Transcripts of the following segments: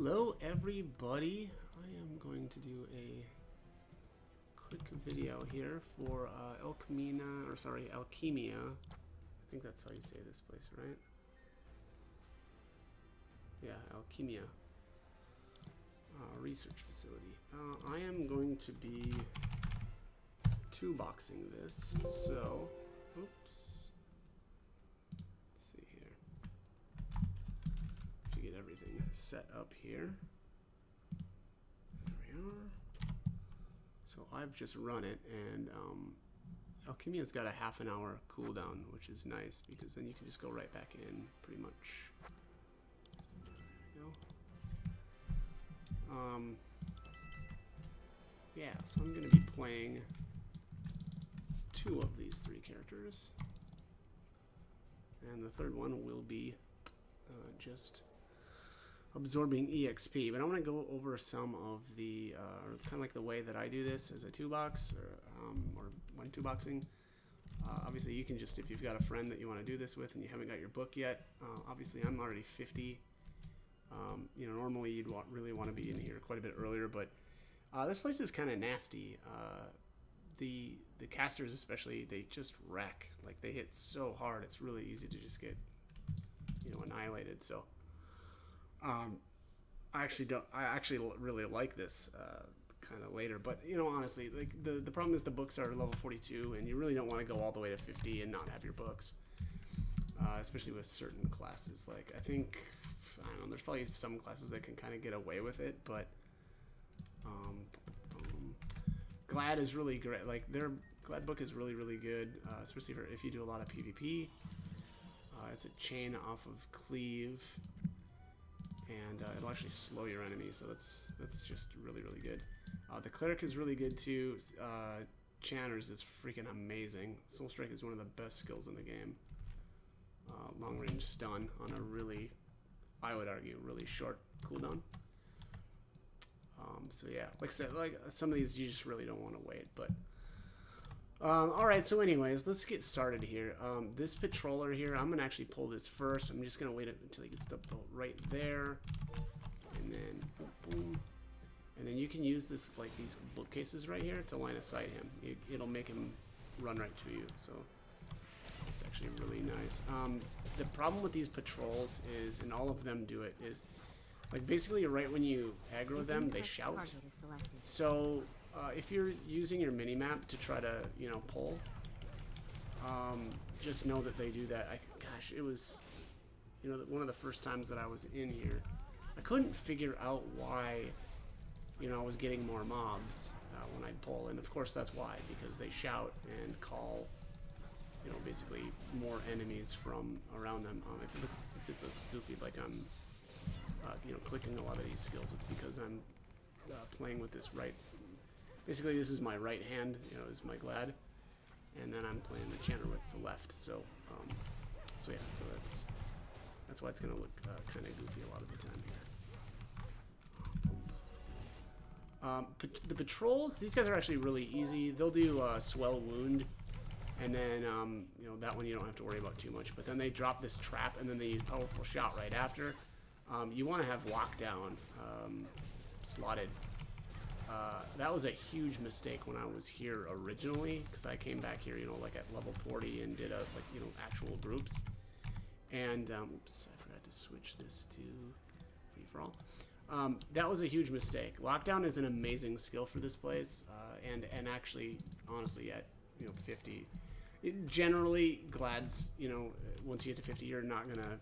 Hello everybody, I am going to do a quick video here for Alquimia. I think that's how you say this place, right? Yeah, Alquimia research facility. I am going to be two-boxing this, so oops. Let's see here. To get everything set up here. There we are. So I've just run it, and Alquimia's got a half an hour cooldown, which is nice because then you can just go right back in pretty much. There we go. Yeah, so I'm going to be playing two of these three characters, and the third one will be just absorbing EXP. But I want to go over some of the kind of like the way that I do this as a two-box or when two-boxing. Obviously, you can just, if you've got a friend that you want to do this with and you haven't got your book yet, obviously I'm already 50. You know, normally you'd really want to be in here quite a bit earlier, but this place is kind of nasty. The casters especially, they just wreck. Like, they hit so hard, it's really easy to just get, you know, annihilated. So I actually really like this kind of later, but you know, honestly, like the problem is the books are level 42 and you really don't want to go all the way to 50 and not have your books, especially with certain classes. Like, I think, I don't know, there's probably some classes that can kind of get away with it, but Glad is really great. Like, their Glad book is really good, especially if you do a lot of PvP. It's a chain off of cleave, and it'll actually slow your enemies, so that's just really good. The cleric is really good too. Channers is freaking amazing. Soul Strike is one of the best skills in the game. Long range stun on a really, I would argue, really short cooldown. So yeah, like I said, like some of these you just really don't want to wait, but alright, so anyways, let's get started here. This patroller here, I'm gonna actually pull this first. I'm just gonna wait until he gets the boat right there, and then boom, and then you can use this, like these bookcases right here, to line of sight him. It'll make him run right to you, so it's actually really nice. The problem with these patrols is, and all of them do it, is like basically right when you aggro them, they shout. So if you're using your mini-map to try to, you know, pull, just know that they do that. Gosh, it was, you know, one of the first times that I was in here, I couldn't figure out why, you know, I was getting more mobs when I'd pull, and of course that's why, because they shout and call, you know, basically more enemies from around them. If this looks goofy, like I'm, you know, clicking a lot of these skills, it's because I'm playing with this right. Basically, this is my right hand, you know, is my Glad, and then I'm playing the Chanter with the left. So, so yeah, so that's why it's gonna look kind of goofy a lot of the time here. The patrols, these guys are actually really easy. They'll do swell wound, and then you know, that one you don't have to worry about too much. But then they drop this trap, and then they use powerful shot right after. You want to have lockdown slotted. That was a huge mistake when I was here originally, because I came back here, you know, like at level 40 and did like, you know, actual groups. And oops, I forgot to switch this to free for all. That was a huge mistake. Lockdown is an amazing skill for this place, and actually, honestly, at, you know, 50, generally Glads, you know, once you get to 50, you're not gonna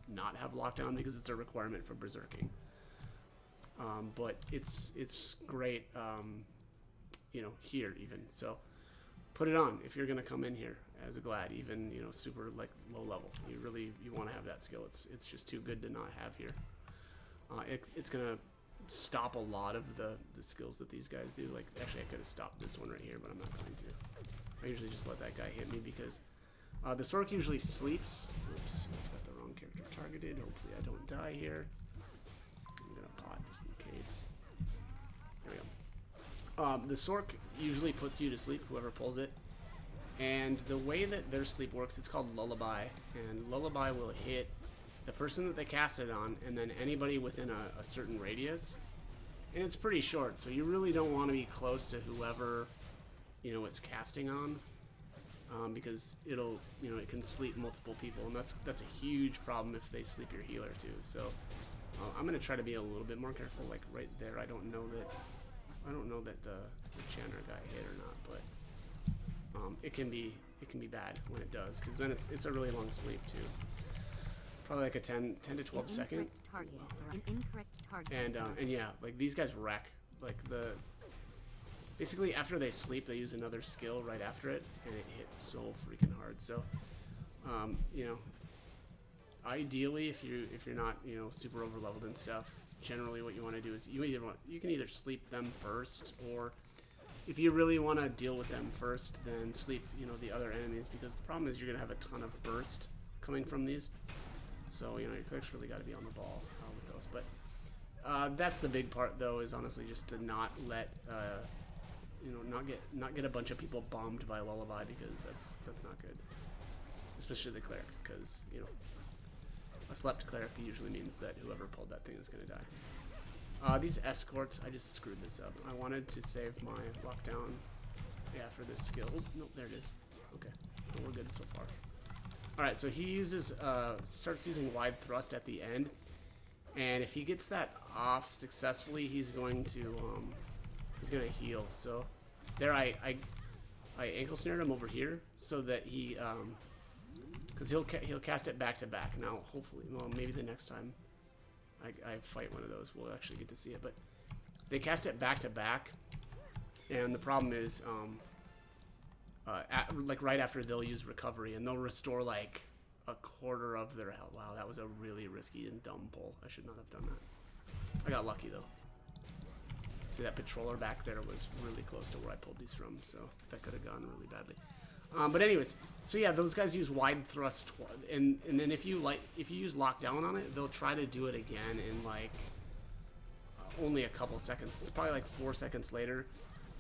not have lockdown because it's a requirement for berserking. But it's great, you know, here even. So put it on if you're gonna come in here as a Glad, even, you know, super like low level. You want to have that skill. It's just too good to not have here. It's gonna stop a lot of the skills that these guys do. Like, actually, I could have stopped this one right here, but I'm not going to. I usually just let that guy hit me because the Sork usually sleeps. Oops, I've got the wrong character targeted. Hopefully I don't die here. I'm gonna pot just in case. There we go. The Sork usually puts you to sleep, whoever pulls it. And the way that their sleep works, it's called Lullaby. And Lullaby will hit the person that they cast it on, and then anybody within a certain radius. And it's pretty short, so you really don't want to be close to whoever, you know, it's casting on, because it'll, you know, it can sleep multiple people, and that's a huge problem if they sleep your healer too. So I'm gonna try to be a little bit more careful, like right there. I don't know that the Chandra got hit or not, but it can be bad when it does, because then it's a really long sleep too. Probably like a 10 to 12 second. And yeah, like these guys wreck. Like basically after they sleep, they use another skill right after it, and it hits so freaking hard. So, you know, ideally, if you're not, you know, super over leveled and stuff, generally what you want to do is you can either sleep them first, or if you really want to deal with them first, then sleep, you know, the other enemies, because the problem is you're gonna have a ton of burst coming from these. So, you know, your cleric's really got to be on the ball with those. But that's the big part, though, is honestly just to not let, you know, not get a bunch of people bombed by Lullaby, because that's not good. Especially the cleric, because, you know, a slept cleric usually means that whoever pulled that thing is going to die. These escorts, I just screwed this up. I wanted to save my lockdown, yeah, for this skill. Oh, no, there it is. Okay, well, we're good so far. Alright, so he uses, starts using wide thrust at the end, and if he gets that off successfully, he's going to heal. So there I ankle snared him over here so that he, because he'll cast it back to back. Now, hopefully, well, maybe the next time I fight one of those, we'll actually get to see it. But they cast it back to back, and the problem is, like right after they'll use recovery, and they'll restore like a quarter of their health. Wow, that was a really risky and dumb pull. I should not have done that. I got lucky though. See, that patroller back there was really close to where I pulled these from, so that could have gone really badly. But anyways, so yeah, those guys use wide thrust, and then if you use lockdown on it, they'll try to do it again in like only a couple seconds. It's probably like 4 seconds later.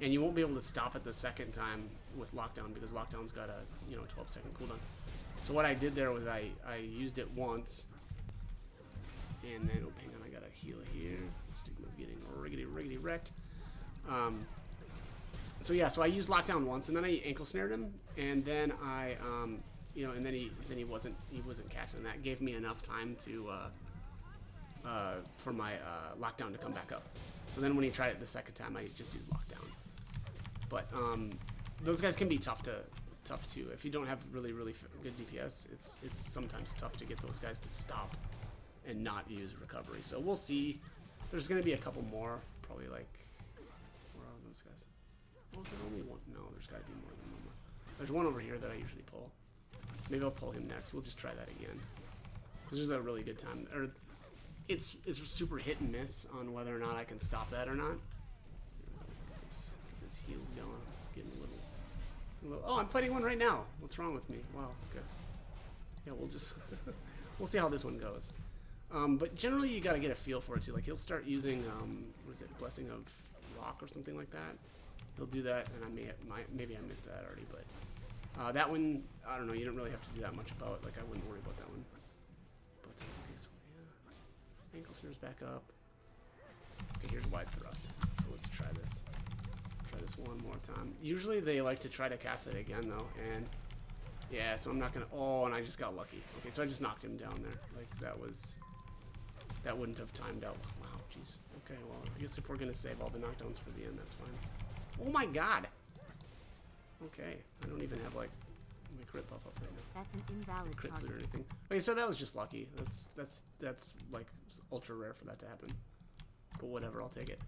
And you won't be able to stop it the second time with lockdown, because lockdown's got a 12-second cooldown. So what I did there was I used it once, and then hang on, I got a heal here. Stigma's getting riggedy wrecked. So yeah, so I used lockdown once, and then I ankle snared him, and then I and then he wasn't casting. That gave me enough time to for my lockdown to come back up. So then when he tried it the second time, I just used lockdown. But those guys can be tough too. If you don't have really good DPS, it's sometimes tough to get those guys to stop and not use recovery. So we'll see. There's going to be a couple more, probably like, where are those guys? Well, is there only one? No, there's got to be more than one more. There's one over here that I usually pull. Maybe I'll pull him next. We'll just try that again, because there's a really good time. Or it's super hit and miss on whether or not I can stop that or not. Heals going, getting a little. Oh, I'm fighting one right now. What's wrong with me? Wow. Okay. Yeah, we'll just we'll see how this one goes. But generally, you got to get a feel for it too. Like he'll start using was it Blessing of Rock or something like that. He'll do that, and maybe I missed that already, but that one, I don't know. You don't really have to do that much about it. Like I wouldn't worry about that one. But okay, so yeah, ankle snares back up. Okay, here's wide thrust. So let's try this. Try this one more time. Usually they like to try to cast it again though, and yeah, so I'm not gonna. Oh, and I just got lucky. Okay, so I just knocked him down there. Like that wouldn't have timed out. Wow, jeez. Okay, well, I guess if we're gonna save all the knockdowns for the end, that's fine. Oh my god. Okay, I don't even have like my crit buff up right now. That's an invalid crit target. or anything. Okay, so that was just lucky. That's like ultra rare for that to happen. But whatever, I'll take it.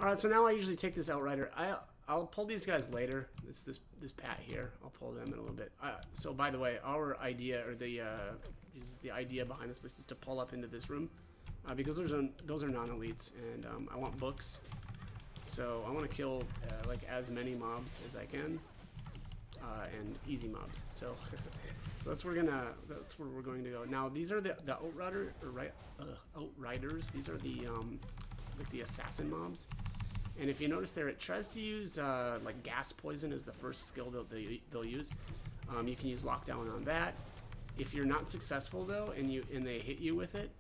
All right, so now I usually take this Outrider. I'll pull these guys later. This Pat here. I'll pull them in a little bit. So by the way, our idea, or the idea behind this place, is to pull up into this room, because those are non-elites, and I want books. So I want to kill like as many mobs as I can, and easy mobs. So, so that's where we're going to go. Now these are the Outriders. These are the like the assassin mobs. And if you notice there, it tries to use like gas poison as the first skill they'll use. You can use lockdown on that, If you're not successful though, and they hit you with it,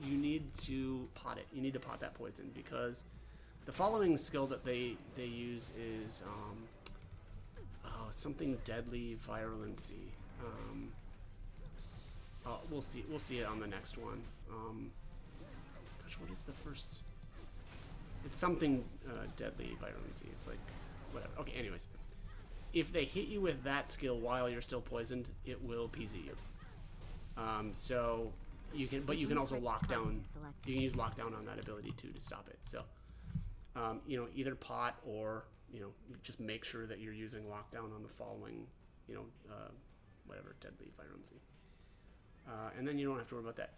you need to pot it. You need to pot that poison, because the following skill that they use is something deadly virulency. We'll see it on the next one. Gosh, what is the first? It's something deadly virulency. It's like whatever. Okay, anyways, if they hit you with that skill while you're still poisoned, it will PZ you. So you can also lock down. You can use lockdown on that ability too to stop it. So you know, either pot or, you know, just make sure that you're using lockdown on the following, you know, whatever, deadly virulency. And then you don't have to worry about that.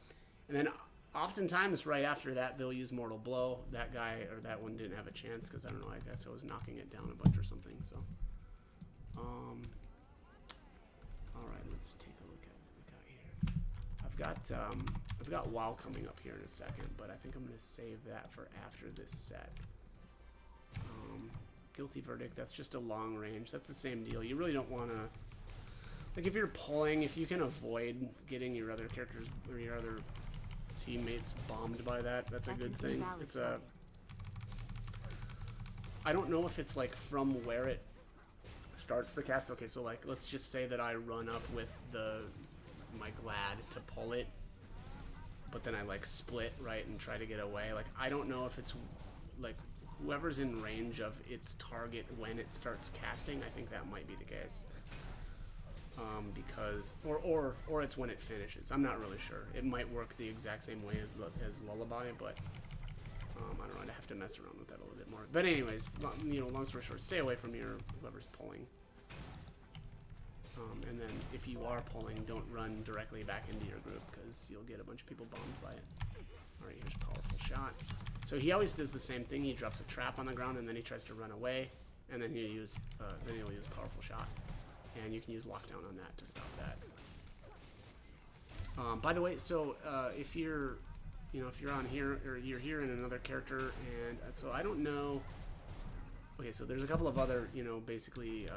And then oftentimes right after that, they'll use Mortal Blow. That guy or that one didn't have a chance because, I don't know, I guess I was knocking it down a bunch or something. So, all right, let's take a look at what we got here. I've got WoW coming up here in a second, but I think I'm going to save that for after this set. Guilty Verdict, that's just a long range. That's the same deal. You really don't want to, like, if you're pulling, if you can avoid getting your other characters or your other teammates bombed by that, that's a good thing. It's a, I don't know if it's like from where it starts the cast. Okay, so like, let's just say that I run up with my Glad to pull it, but then I like split, right, and try to get away. Like, I don't know if it's like whoever's in range of its target when it starts casting. I think that might be the case. Because or it's when it finishes. I'm not really sure. It might work the exact same way as Lullaby, but I don't know. I'd have to mess around with that a little bit more. But anyways, you know, long story short, stay away from whoever's pulling. And then if you are pulling, don't run directly back into your group, because you'll get a bunch of people bombed by it. All right, here's a powerful shot. So he always does the same thing. He drops a trap on the ground, and then he tries to run away, and then he'll use powerful shot. And you can use lockdown on that to stop that. By the way, so if you're on here, or you're here in another character, and so I don't know. Okay, so there's a couple of other, you know, basically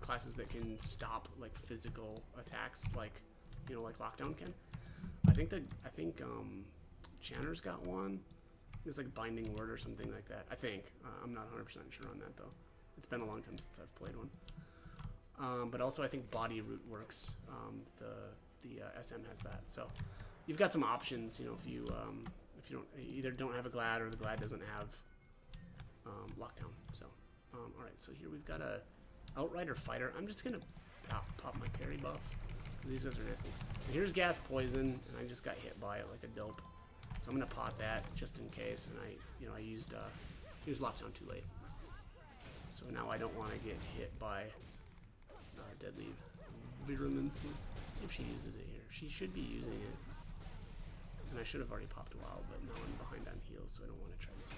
classes that can stop like physical attacks, like, you know, like lockdown can. I think Channer's got one. It's like Binding Word or something like that. I think. I'm not 100% sure on that though. It's been a long time since I've played one. But also I think Body Root works. The SM has that. So you've got some options, you know, if you either don't have a Glad or the Glad doesn't have lockdown. So all right, so here we've got a Outrider Fighter. I'm just gonna pop my parry buff, because these guys are nasty. And here's Gas Poison, and I just got hit by it like a dope. So I'm gonna pot that just in case, and I used lockdown too late. So now I don't want to get hit by deadly virulency. Let's see if she uses it here. She should be using it. And I should have already popped WoW, but now I'm behind on heals, so I don't want to try to do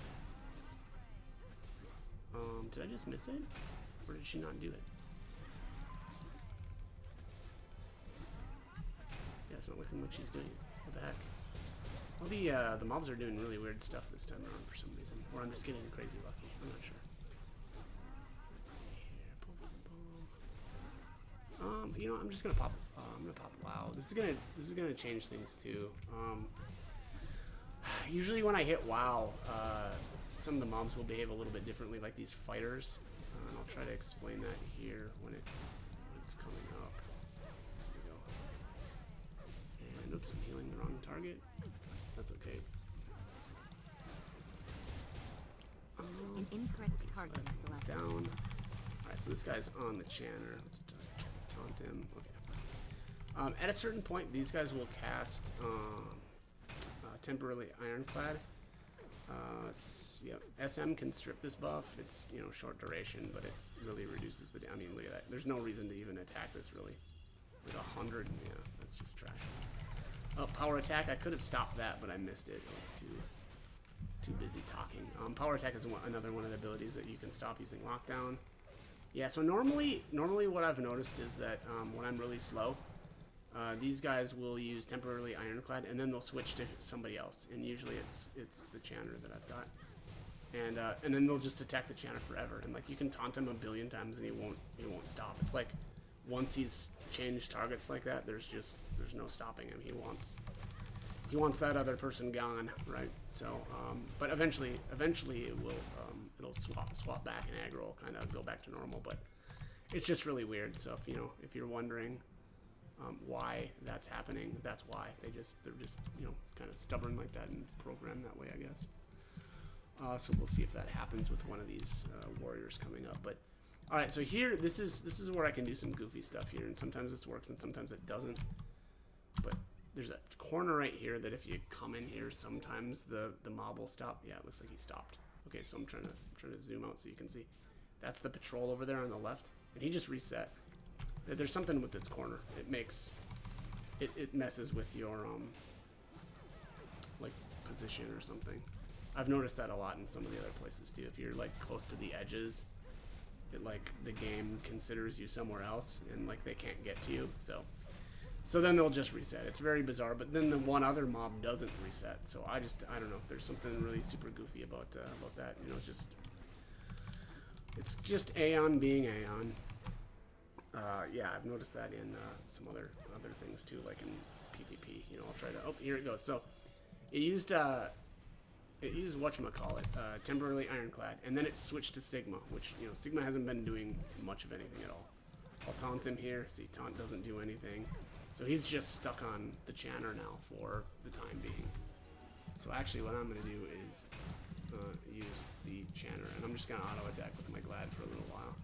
that. Did I just miss it? Or did she not do it? Yeah, it's not looking like she's doing it. What the heck? Well, the mobs are doing really weird stuff this time around for some reason. Or I'm just getting crazy lucky. I'm not sure. Let's see here. Boom, boom, boom. You know, I'm just gonna pop. I'm gonna pop WoW. This is gonna change things too. Usually when I hit WoW, some of the mobs will behave a little bit differently, like these fighters. And I'll try to explain that here when it's coming up. There we go. And oops, I'm healing the wrong target. That's okay. An incorrect target selected. Down. Alright, so this guy's on the Channer. Let's taunt him. Okay. At a certain point, these guys will cast temporarily Ironclad. Yep. SM can strip this buff. It's, you know, short duration, but it really reduces the. I mean, look at that. There's no reason to even attack this really. Like 100. Yeah, that's just trash. Oh, power attack. I could have stopped that, but I missed it. I was too busy talking. Power attack is another one of the abilities that you can stop using lockdown. Yeah. So normally what I've noticed is that when I'm really slow, these guys will use temporarily Ironclad, and then they'll switch to somebody else. And usually it's the Channer that I've got. And then they'll just attack the Channer forever. And like, you can taunt him a billion times and he won't stop. It's like once he's changed targets like that, there's no stopping him. He wants that other person gone, right? So, but eventually it will it'll swap back and aggro, kind of go back to normal. But it's just really weird. So if you're wondering why that's happening, that's why they're just kind of stubborn like that and programmed that way, I guess. So we'll see if that happens with one of these warriors coming up. But all right, so here this is where I can do some goofy stuff here, and sometimes this works and sometimes it doesn't. But there's a corner right here that if you come in here, sometimes the mob will stop. Yeah, it looks like he stopped. Okay, so I'm trying to zoom out so you can see. That's the patrol over there on the left, and he just reset. There's something with this corner. It makes it messes with your like position or something. I've noticed that a lot in some of the other places too. If you're like close to the edges, the game considers you somewhere else, and like they can't get to you. So then they'll just reset. It's very bizarre. But then the one other mob doesn't reset. So I don't know. There's something really super goofy about that. It's just Aeon being Aeon. Yeah, I've noticed that in some other things too, like in PvP. I'll try to. Oh, here it goes. So it used whatchamacallit, temporarily ironclad, and then it switched to Stigma, which Stigma hasn't been doing much of anything at all. I'll taunt him here. See, taunt doesn't do anything. So he's just stuck on the Channer now for the time being. So actually what I'm going to do is use the Channer, and I'm just going to auto-attack with my Glad for a little while.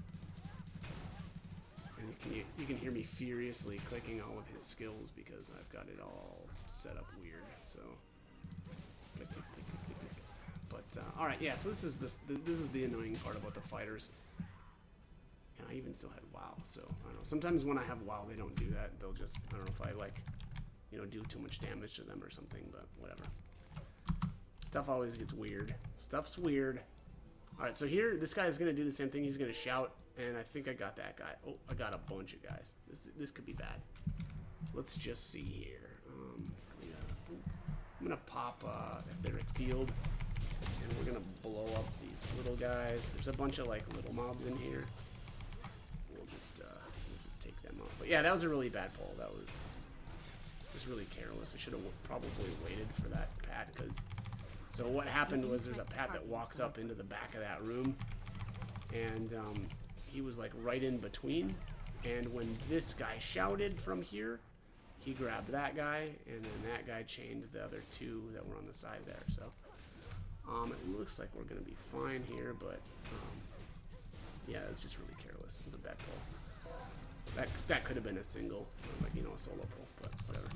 And you can hear me furiously clicking all of his skills because I've got it all set up weird. So, click, click, click, click, click. But all right, yeah. So this is the annoying part about the fighters. And I even still had WoW, so I don't know. Sometimes when I have WoW, they don't do that. They'll just, I don't know if I do too much damage to them or something, but whatever. Stuff always gets weird. Stuff's weird. All right, so here, this guy's gonna do the same thing. He's gonna shout, and I think I got that guy. Oh, I got a bunch of guys. This could be bad. Let's just see here. I'm gonna pop Etheric Field, and we're gonna blow up these little guys. There's a bunch of little mobs in here. We'll just take them out. But yeah, that was a really bad pull. That was just really careless. We should have probably waited for that pat, because so what happened was there's a pat that walks up into the back of that room, and he was right in between. And when this guy shouted from here, he grabbed that guy, and then that guy chained the other two that were on the side there. So it looks like we're gonna be fine here, but yeah, it's just really careless. It was a bad pull. That could have been a single, a solo pull, but whatever.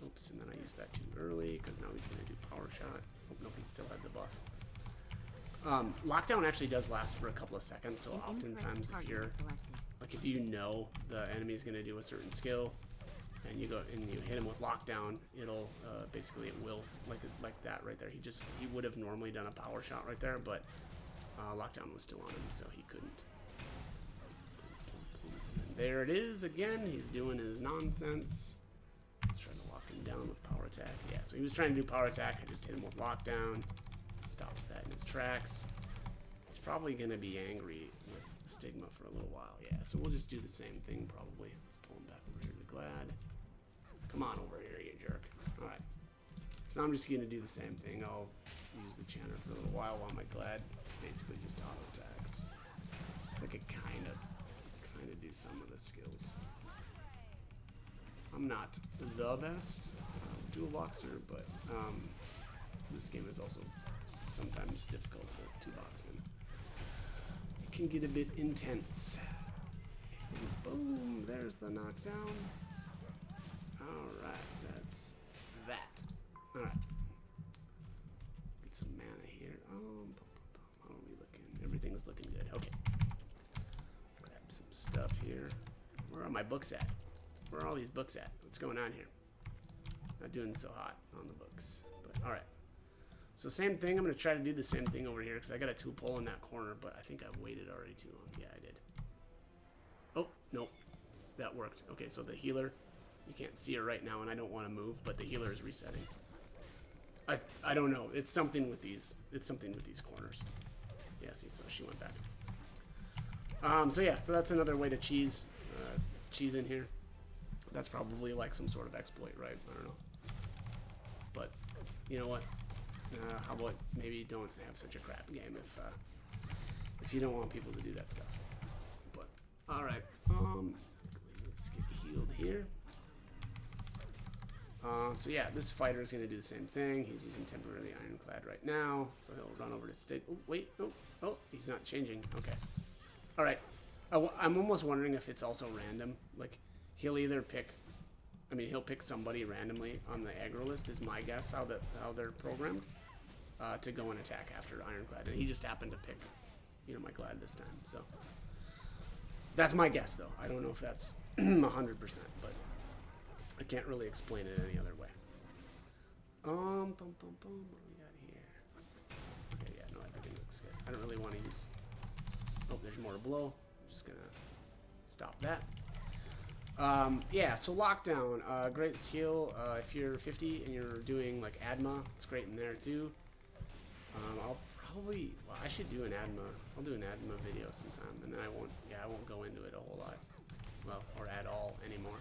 Oops, and then I used that too early because now he's gonna do power shot. Oh no, he still had the buff. Lockdown actually does last for a couple of seconds, so oftentimes if you know the enemy's gonna do a certain skill, and you go and you hit him with lockdown, it'll basically it will like that right there. He would have normally done a power shot right there, but lockdown was still on him, so he couldn't. And there it is again. He's doing his nonsense. Let's try to lock him down with power attack. Yeah, so he was trying to do power attack. I just hit him with lockdown. Stops that in his tracks. He's probably gonna be angry with Stigma for a little while. Yeah, so we'll just do the same thing probably. Let's pull him back over here to the Glad. Come on over here, you jerk. Alright. So now I'm just gonna do the same thing. I'll use the Channer for a little while my Glad basically just auto attacks. So I could kind of do some of the skills. I'm not the best dual boxer, but this game is also sometimes difficult to box in. It can get a bit intense. And boom, there's the knockdown. Alright, that's that. Alright. Get some mana here. How are we looking? Everything's looking good. Okay. Grab some stuff here. Where are my books at? Where are all these books at? What's going on here? Not doing so hot on the books. But alright. So same thing. I'm going to try to do the same thing over here because I got a 2-pull in that corner, but I think I waited already too long. Yeah, I did. Oh, nope. That worked. Okay, so the healer, you can't see her right now, and I don't want to move, but the healer is resetting. I don't know. It's something with these. It's something with these corners. Yeah, see, so she went back. So yeah, so that's another way to cheese cheese in here. That's probably like some sort of exploit, right? I don't know. But you know what? How about maybe don't have such a crap game if you don't want people to do that stuff. But all right, let's get healed here. So yeah, this fighter is gonna do the same thing. He's using temporarily ironclad right now, so he'll run over to state. Oh wait, oh, he's not changing. Okay, all right. I'm almost wondering if it's also random. Like he'll either pick. I mean, he'll pick somebody randomly on the aggro list. Is my guess how they're programmed to go and attack after ironclad, and he just happened to pick, you know, my glad this time. So that's my guess, though. I don't know if that's 100%, but I can't really explain it any other way. What do we got here? Okay, yeah, no, everything looks good. I don't really want to use. Oh, there's more to blow. I'm just gonna stop that. Yeah, so lockdown, great skill. If you're 50 and you're doing like ADMA, it's great in there too. I'll probably, well, I should do an ADMA. I'll do an ADMA video sometime, and then I won't go into it a whole lot, well, or at all anymore.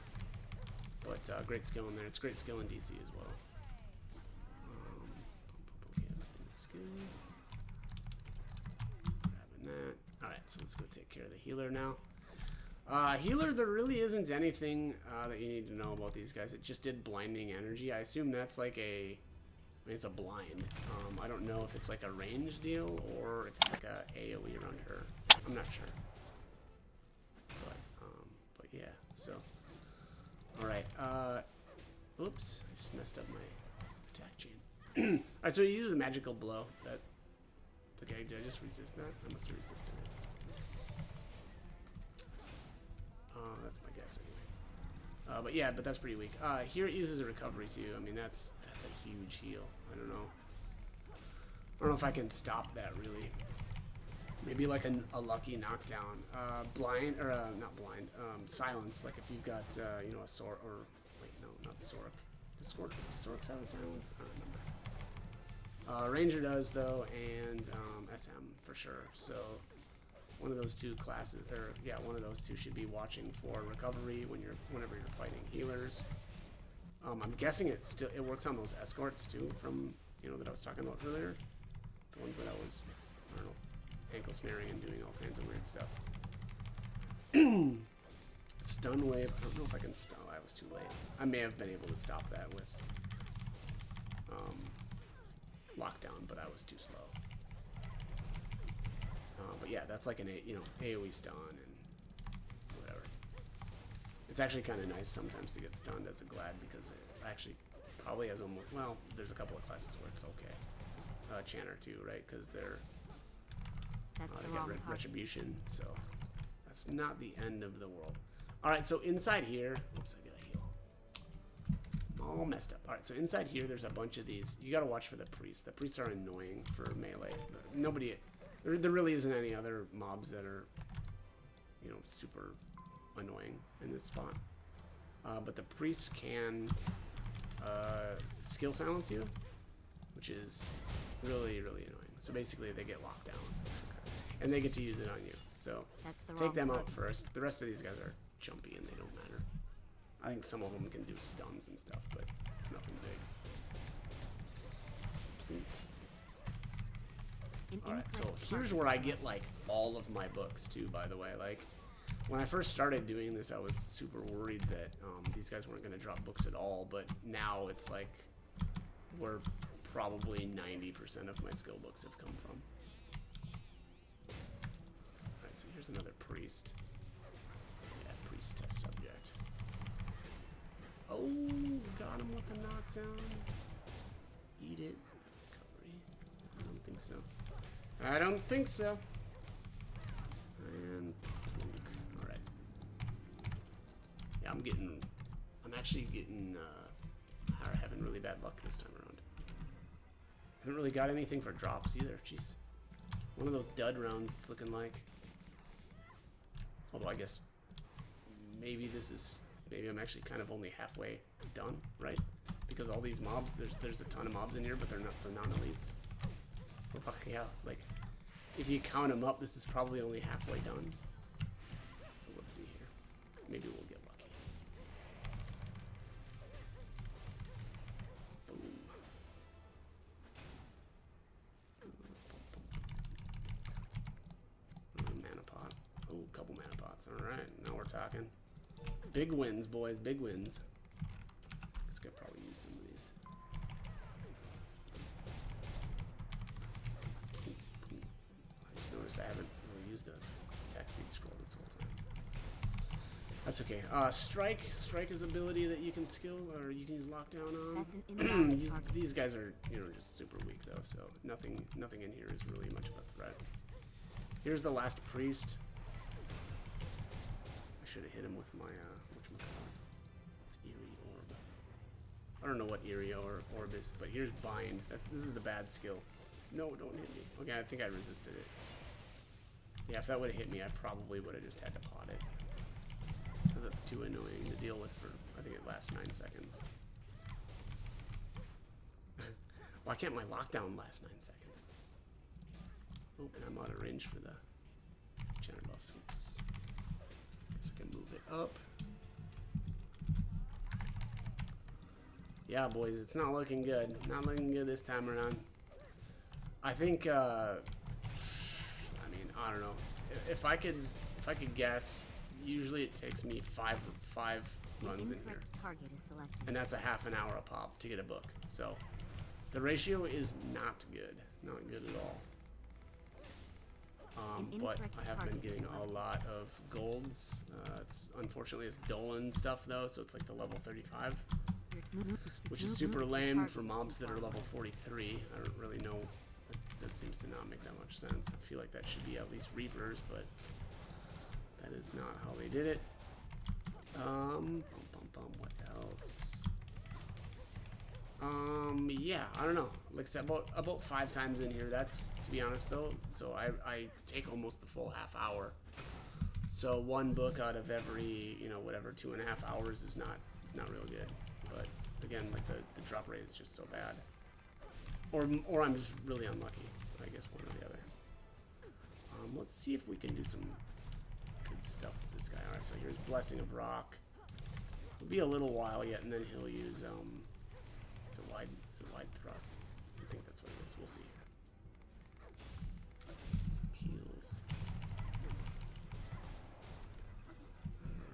But great skill in there. It's great skill in DC as well. Okay, everything looks good. Grabbing that. All right, so let's go take care of the healer now. Healer, there really isn't anything that you need to know about these guys. It just did blinding energy. I assume that's like I mean, it's a blind. I don't know if it's like a range deal or if it's like a AoE around her. I'm not sure. But yeah, so. Alright, oops, I just messed up my attack chain. Alright, so he uses a magical blow. Okay, did I just resist that? I must have resisted it. That's my guess anyway. But yeah, but that's pretty weak. Here it uses a recovery too. I mean, that's a huge heal. I don't know if I can stop that really. Maybe like a lucky knockdown. Blind, or not blind, silence. Like if you've got, you know, a Sork, or, wait, no, not Sork. Does Sorks have a silence? I don't remember. Ranger does though, and SM for sure. So one of those two classes, or yeah, one of those two should be watching for recovery whenever you're fighting healers. I'm guessing it works on those escorts too, from, you know, that I was talking about earlier. The ones that I was, I don't know, ankle snaring and doing all kinds of weird stuff. Stun wave. I don't know if I can stop. I was too late. I may have been able to stop that with lockdown, but I was too slow. But yeah, that's like an AoE stun and whatever. It's actually kind of nice sometimes to get stunned as a glad, because it actually probably has almost, well, there's a couple of classes where it's okay. Chanter too, right? Because they got retribution, so that's not the end of the world. All right, so inside here, oops, I gotta heal. I'm all messed up. All right, so inside here, there's a bunch of these. You gotta watch for the priests. The priests are annoying for melee. There really isn't any other mobs that are, you know, super annoying in this spot. But the priests can skill silence you, which is really, really annoying. So basically, they get locked down, and they get to use it on you. So take them out first. The rest of these guys are jumpy, and they don't matter. I think some of them can do stuns and stuff, but it's nothing big. Alright, so here's where I get, like, all of my books, too, by the way. Like, when I first started doing this, I was super worried that these guys weren't going to drop books at all, but now it's like where probably 90% of my skill books have come from. Alright, so here's another priest. Yeah, priest test subject. Oh, got him with the knockdown. Eat it. Recovery. I don't think so. I don't think so. And alright. Yeah, I'm actually getting having really bad luck this time around. I haven't really got anything for drops either. Jeez. One of those dud rounds it's looking like. Although I guess maybe I'm actually kind of only halfway done, right? Because all these mobs, there's a ton of mobs in here, but they're non-elites. Yeah, like, if you count them up, this is probably only halfway done. So let's see here. Maybe we'll get lucky. Alright, now we're talking. Big wins, boys, big wins. This could probably use some of these. I just noticed I haven't really used the attack speed scroll this whole time. That's okay. Strike is ability that you can skill or you can use lockdown on. That's an invalid target. These guys are, you know, just super weak though, so nothing in here is really much of a threat. Here's the last priest. I should have hit him with my whatchamacallit. It's Eerie Orb. I don't know what Eerie Orb is, but here's Bind. This is the bad skill. No, don't hit me. Okay, I think I resisted it. Yeah, if that would have hit me, I probably would have just had to pot it. Because that's too annoying to deal with for, I think it lasts 9 seconds. Why can't my lockdown last 9 seconds? Oh, and I'm out of range for the channel buffs. Oops. Guess I can move it up. Yeah, boys, it's not looking good. Not looking good this time around. I think, I mean, I don't know. If I could guess, usually it takes me five runs in here. Target is selected. And that's a half an hour a pop to get a book. So the ratio is not good. Not good at all. But I have been getting a lot of golds. It's unfortunately it's Dolan stuff though, so it's like the level 35. Which is super lame for mobs that are level 43. I don't really know. That seems to not make that much sense. I feel like that should be at least Reapers, but that is not how they did it. What else? Yeah, I don't know. Like I said, about 5 times in here. That's, to be honest though, so I take almost the full half hour. So 1 book out of every, you know, whatever 2.5 hours is not real good. But again, like the drop rate is just so bad. Or I'm just really unlucky. I guess one or the other. Let's see if we can do some good stuff with this guy. Alright, so here's Blessing of Rock. It'll be a little while yet, and then he'll use it's a wide thrust. I think that's what it is. We'll see. Some heals.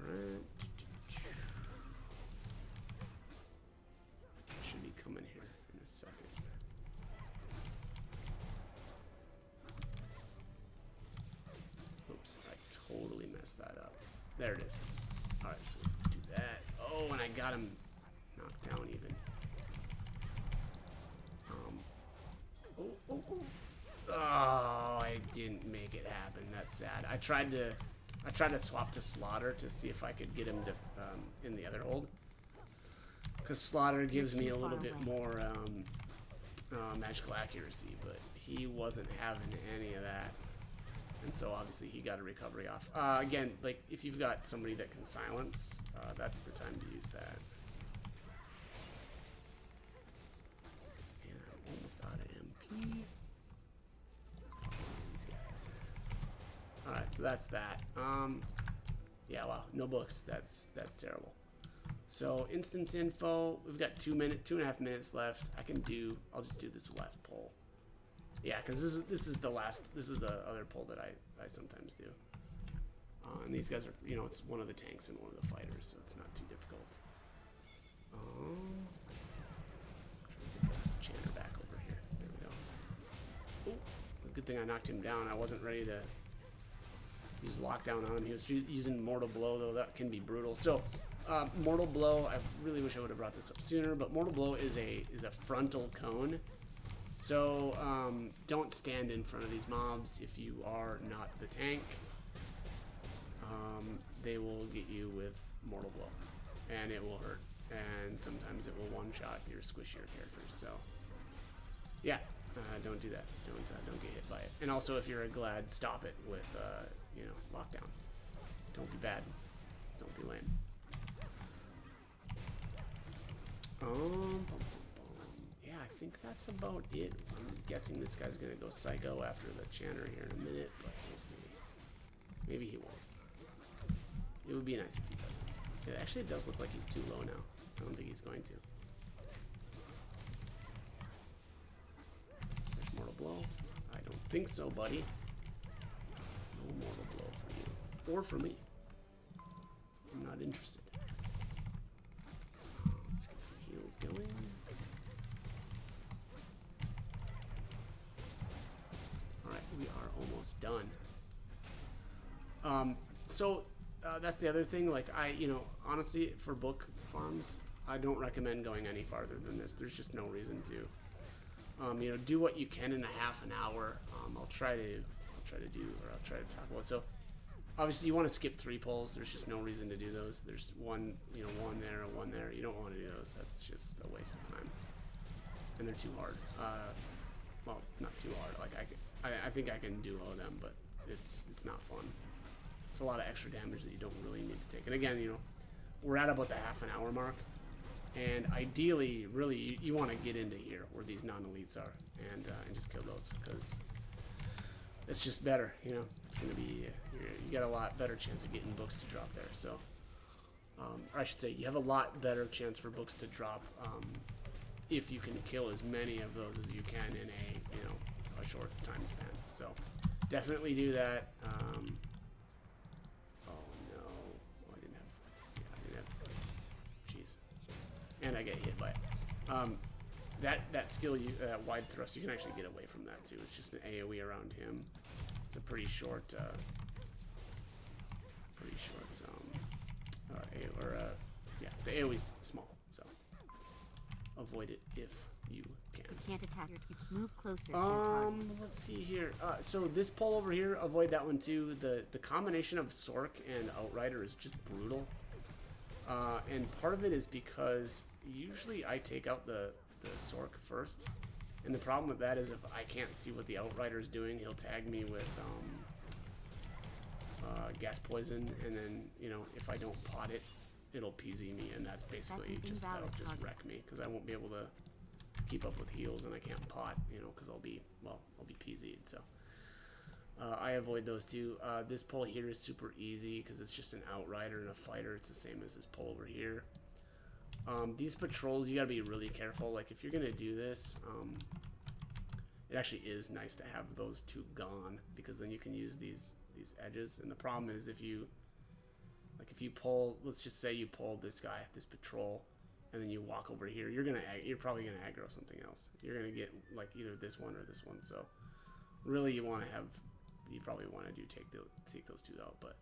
Alright. Should be coming here in a second. Oops, I totally messed that up. There it is. Alright, so we do that. Oh, and I got him knocked down even. Oh, I didn't make it happen. That's sad. I tried to swap to Slaughter to see if I could get him to in the other hold. Because Slaughter gives me a little bit more magical accuracy, but he wasn't having any of that. And so obviously he got a recovery off. Again, like if you've got somebody that can silence, that's the time to use that. And I'm almost out of MP. Alright, so that's that. Yeah, wow, no books. That's terrible. So instance info, we've got 2.5 minutes left. I'll just do this last poll. Yeah, because this is the other poll that I sometimes do. And these guys are, you know, it's one of the tanks and one of the fighters, so it's not too difficult. Chandler back over here. There we go. Oh, good thing I knocked him down. I wasn't ready to use lockdown on him. He was using Mortal Blow, though. That can be brutal. So, Mortal Blow, I really wish I would have brought this up sooner, but Mortal Blow is a frontal cone. So, don't stand in front of these mobs if you are not the tank. They will get you with Mortal Blow, and it will hurt. And sometimes it will one-shot your squishier characters. So, yeah, don't do that. Don't get hit by it. And also, if you're a Glad, stop it with, you know, lockdown. Don't be bad. Don't be lame. Yeah, I think that's about it. I'm guessing this guy's gonna go psycho after the Chanter here in a minute, but we'll see. Maybe he won't. It would be nice if he doesn't. It actually does look like he's too low now. I don't think he's going to. There's Mortal Blow. I don't think so, buddy. No Mortal Blow for you. Or for me. not interested. Let's get some heals going. Alright, we are almost done. That's the other thing. Like, honestly, for book farms, I don't recommend going any farther than this. There's just no reason to. Do what you can in a half an hour. I'll try to tackle it. So, obviously, you want to skip 3 pulls. There's just no reason to do those. There's one there, one there. You don't want to do those. That's just a waste of time. And they're too hard. Well, not too hard. Like I think I can duo them, but it's not fun. It's a lot of extra damage that you don't really need to take. And again, we're at about the half an hour mark. And ideally, really, you want to get into here where these non-elites are and just kill those, because it's just better. It's gonna be you got a lot better chance of getting books to drop there. So, or I should say, you have a lot better chance for books to drop if you can kill as many of those as you can in a short time span. So, definitely do that. And I get hit by it. That skill, that wide thrust, you can actually get away from that too. It's just an AoE around him. It's a pretty short, the AoE's small, so avoid it if you can. You can't attack your troops. Move closer to your target. Let's see here. So this pull over here, avoid that one too. The combination of Sork and Outrider is just brutal. And part of it is because usually I take out the Sork first. And the problem with that is if I can't see what the Outrider is doing, he'll tag me with gas poison. And then, if I don't pot it, it'll PZ me. And that'll just wreck me. Because I won't be able to keep up with heals and I can't pot, because I'll be PZ'd. So I avoid those two. This pull here is super easy because it's just an Outrider and a fighter. It's the same as this pull over here. These patrols, you gotta be really careful. Like, if you're gonna do this, it actually is nice to have those two gone, because then you can use these edges. And the problem is if you pull, let's just say you pull this guy, this patrol, and then you walk over here, you're probably gonna aggro something else. You're gonna get like either this one or this one. So really, you probably want to take those two out. But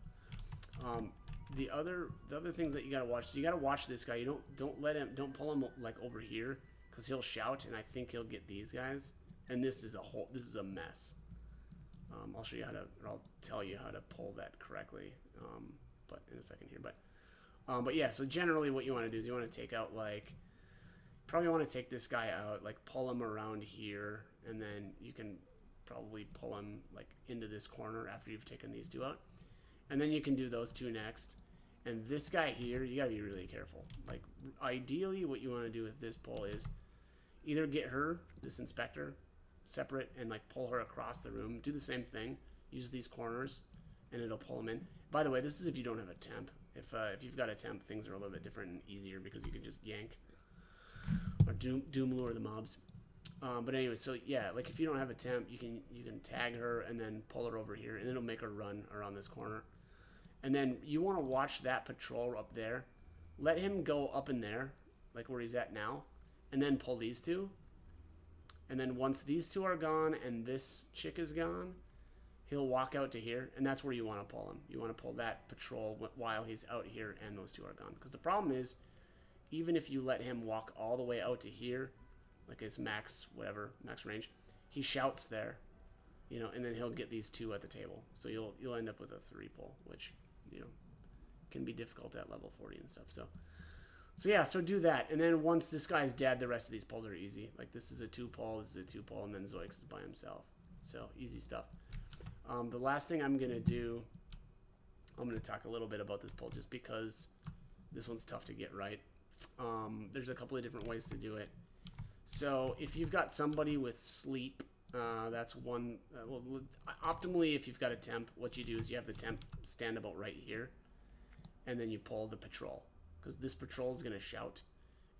the other thing that you gotta watch, you gotta watch this guy. You don't pull him like over here, because he'll shout, and I think he'll get these guys. And this is a mess. I'll show you I'll tell you how to pull that correctly, but in a second here. But yeah, so generally what you want to do is you want to take out, probably want to take this guy out, pull him around here, and then you can probably pull him into this corner after you've taken these two out. And then you can do those two next. And this guy here, you gotta be really careful. Ideally what you want to do with this pull is either get her, this inspector, separate and pull her across the room. Do the same thing. Use these corners and it'll pull them in. By the way, this is if you don't have a temp. If you've got a temp, things are a little bit different and easier because you can just yank or doom lure the mobs. But anyway, so yeah, if you don't have a temp, you can tag her and then pull her over here, and it'll make her run around this corner. And then you want to watch that patrol up there. Let him go up in there, where he's at now, and then pull these two. And then once these two are gone and this chick is gone, he'll walk out to here, and that's where you want to pull him. You want to pull that patrol while he's out here and those two are gone. Because the problem is, even if you let him walk all the way out to here, it's max range, he shouts there, and then he'll get these two at the table. So you'll end up with a 3 pull, which, can be difficult at level 40 and stuff. So yeah, so do that. And then once this guy's dead, the rest of these pulls are easy. This is a 2 pull, this is a 2 pull, and then Zoix is by himself. So easy stuff. The last thing I'm going to do, I'm going to talk a little bit about this pull just because this one's tough to get right. There's a couple of different ways to do it. So if you've got somebody with sleep, that's one. Optimally, if you've got a temp, what you do is you have the temp stand about right here, and then you pull the patrol, because this patrol is going to shout,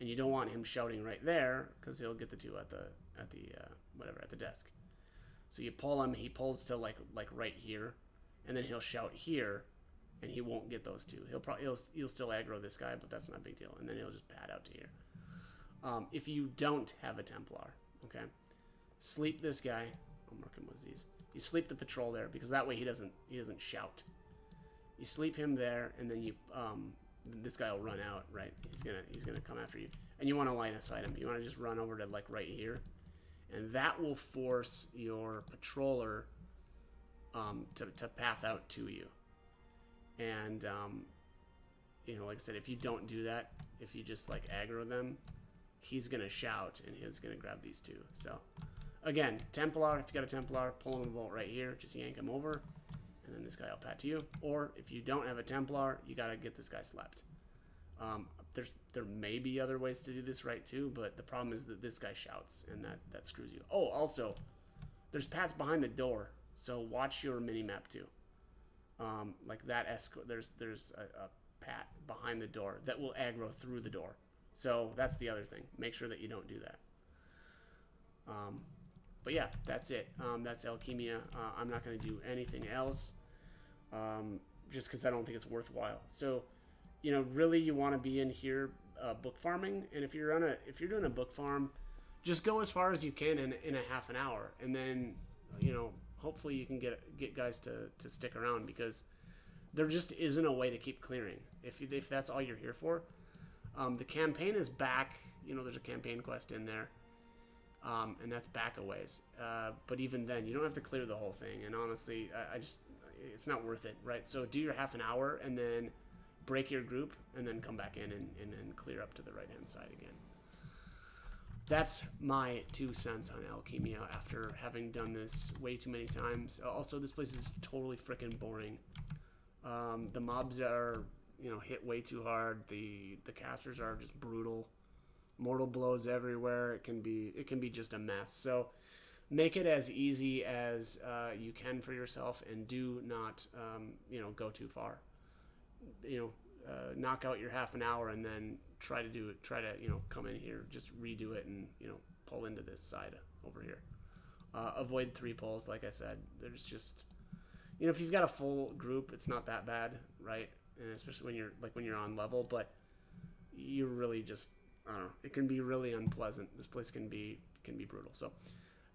and you don't want him shouting right there because he'll get the two at the desk. So you pull him, he pulls to like right here, and then he'll shout here, and he won't get those two. He'll still aggro this guy, but that's not a big deal. And then he'll just pad out to here. If you don't have a Templar, okay, sleep this guy. I'll mark him with these. You sleep the patrol there because that way he doesn't shout. You sleep him there, and then you this guy will run out, right? He's gonna come after you, and you want to line of sight him. You want to just run over to like right here, and that will force your patroller to path out to you. And you know, like I said, if you don't do that, if you just like aggro them, he's gonna shout and he's gonna grab these two. So again, Templar, if you got a Templar, pull him a bolt right here, just yank him over, and then this guy will pat to you. Or if you don't have a Templar, you gotta get this guy slapped. There may be other ways to do this right too, but the problem is that this guy shouts and that screws you. Oh, also, there's pats behind the door, so watch your mini map too. Like that there's a pat behind the door that will aggro through the door. So that's the other thing. Make sure that you don't do that. But yeah, that's it. That's Alquimia. I'm not going to do anything else, just because I don't think it's worthwhile. So, you know, really, you want to be in here book farming, and if you're doing a book farm, just go as far as you can in a half an hour, and then, you know, hopefully you can get guys to stick around, because there just isn't a way to keep clearing if that's all you're here for. The campaign is back. You know, there's a campaign quest in there. And that's back a ways. But even then, you don't have to clear the whole thing. And honestly, it's not worth it, right? So do your half an hour and then break your group and then come back in and then clear up to the right-hand side again. That's my 2 cents on Alquimia after having done this way too many times. Also, this place is totally freaking boring. The mobs are, you know, hit way too hard. The casters are just brutal. Mortal blows everywhere. It can be just a mess. So make it as easy as you can for yourself, and do not you know, go too far. You know, knock out your half an hour and then try to you know, come in here, just redo it, and, you know, pull into this side over here. Avoid 3 pulls, like I said. There's just, you know, if you've got a full group, it's not that bad, right? And especially when you're on level, but you really just, I don't know, it can be really unpleasant. This place can be brutal. So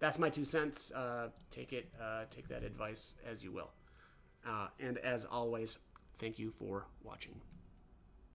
that's my 2 cents. Take that advice as you will. And as always, thank you for watching.